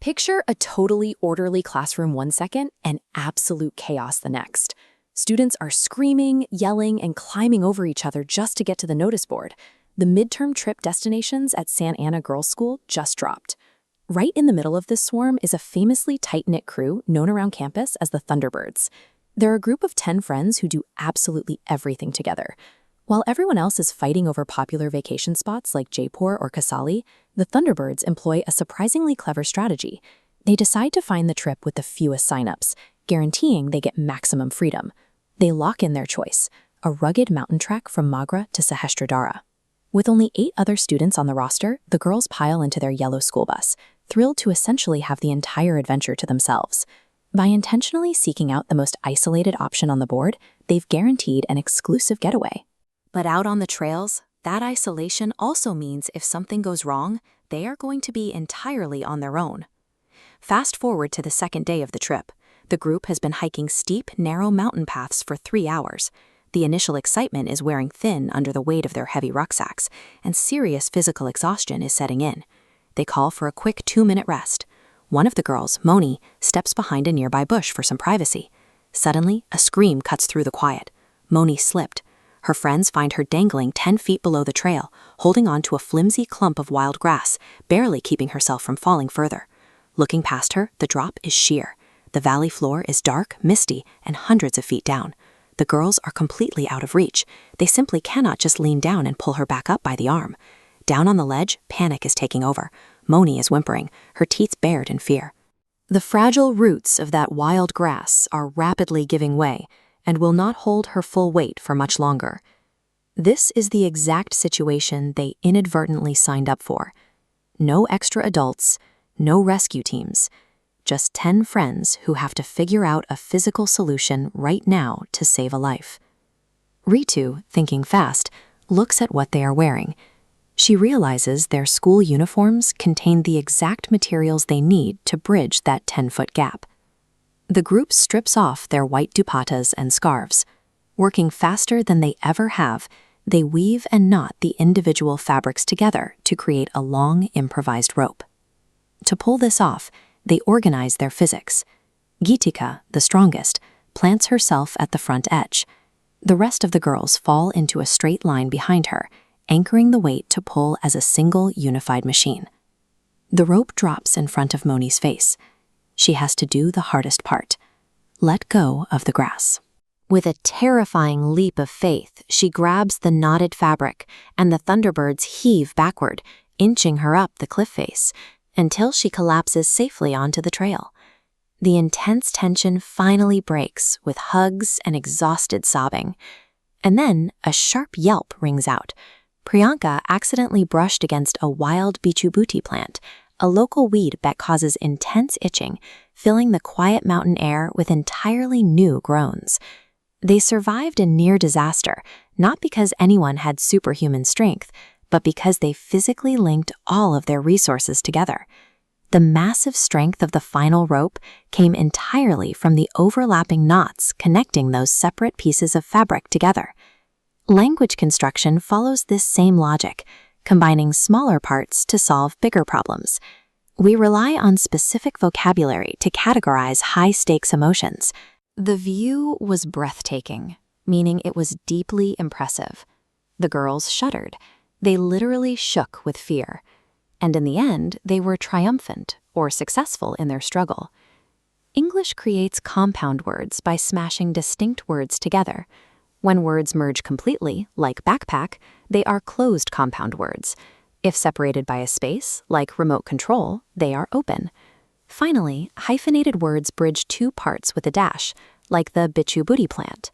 Picture a totally orderly classroom 1 second and absolute chaos the next. Students are screaming, yelling, and climbing over each other just to get to the notice board. The midterm trip destinations at Santa Ana Girls' School just dropped. Right in the middle of this swarm is a famously tight-knit crew known around campus as the Thunderbirds. They're a group of 10 friends who do absolutely everything together. While everyone else is fighting over popular vacation spots like Jaipur or Kasali, the Thunderbirds employ a surprisingly clever strategy. They decide to find the trip with the fewest signups, guaranteeing they get maximum freedom. They lock in their choice, a rugged mountain trek from Magra to Sahastradhara. With only 8 other students on the roster, the girls pile into their yellow school bus, thrilled to essentially have the entire adventure to themselves. By intentionally seeking out the most isolated option on the board, they've guaranteed an exclusive getaway. But out on the trails, that isolation also means if something goes wrong, they are going to be entirely on their own. Fast forward to the second day of the trip. The group has been hiking steep, narrow mountain paths for 3 hours. The initial excitement is wearing thin under the weight of their heavy rucksacks, and serious physical exhaustion is setting in. They call for a quick 2-minute rest. One of the girls, Moni, steps behind a nearby bush for some privacy. Suddenly, a scream cuts through the quiet. Moni slipped. Her friends find her dangling 10 feet below the trail, holding on to a flimsy clump of wild grass, barely keeping herself from falling further. Looking past her, the drop is sheer. The valley floor is dark, misty, and hundreds of feet down. The girls are completely out of reach. They simply cannot just lean down and pull her back up by the arm. Down on the ledge, panic is taking over. Moni is whimpering, her teeth bared in fear. The fragile roots of that wild grass are rapidly giving way and will not hold her full weight for much longer. This is the exact situation they inadvertently signed up for. No extra adults, no rescue teams, just 10 friends who have to figure out a physical solution right now to save a life. Ritu, thinking fast, looks at what they are wearing. She realizes their school uniforms contain the exact materials they need to bridge that 10-foot gap. The group strips off their white dupattas and scarves. Working faster than they ever have, they weave and knot the individual fabrics together to create a long, improvised rope. To pull this off, they organize their physics. Geetika, the strongest, plants herself at the front edge. The rest of the girls fall into a straight line behind her, anchoring the weight to pull as a single unified machine. The rope drops in front of Moni's face. She has to do the hardest part: let go of the grass. With a terrifying leap of faith, she grabs the knotted fabric, and the Thunderbirds heave backward, inching her up the cliff face, until she collapses safely onto the trail. The intense tension finally breaks with hugs and exhausted sobbing. And then a sharp yelp rings out. Priyanka accidentally brushed against a wild bichubuti plant, a local weed that causes intense itching, filling the quiet mountain air with entirely new groans. They survived a near disaster, not because anyone had superhuman strength, but because they physically linked all of their resources together. The massive strength of the final rope came entirely from the overlapping knots connecting those separate pieces of fabric together. Language construction follows this same logic, combining smaller parts to solve bigger problems. We rely on specific vocabulary to categorize high-stakes emotions. The view was breathtaking, meaning it was deeply impressive. The girls shuddered. They literally shook with fear. And in the end, they were triumphant or successful in their struggle. English creates compound words by smashing distinct words together. When words merge completely, like backpack, they are closed compound words. If separated by a space, like remote control, they are open. Finally, hyphenated words bridge 2 parts with a dash, like the bichubuti plant.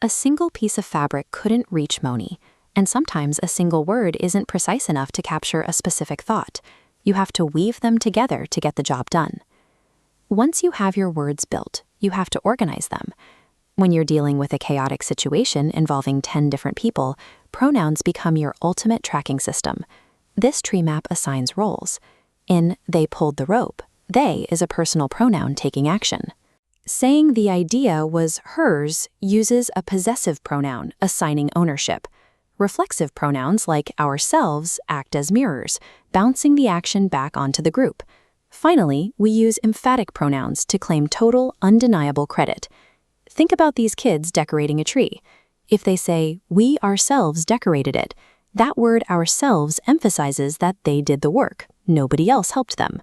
A single piece of fabric couldn't reach Moni, and sometimes a single word isn't precise enough to capture a specific thought. You have to weave them together to get the job done. Once you have your words built, you have to organize them. When you're dealing with a chaotic situation involving 10 different people, pronouns become your ultimate tracking system. This tree map assigns roles. In "they pulled the rope," "they" is a personal pronoun taking action. Saying the idea was hers uses a possessive pronoun assigning ownership. Reflexive pronouns like ourselves act as mirrors, bouncing the action back onto the group. Finally, we use emphatic pronouns to claim total, undeniable credit. Think about these kids decorating a tree. If they say, "We ourselves decorated it," that word ourselves emphasizes that they did the work. Nobody else helped them.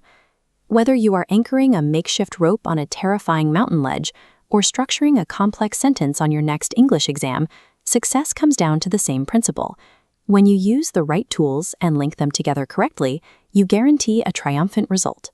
Whether you are anchoring a makeshift rope on a terrifying mountain ledge or structuring a complex sentence on your next English exam, success comes down to the same principle. When you use the right tools and link them together correctly, you guarantee a triumphant result.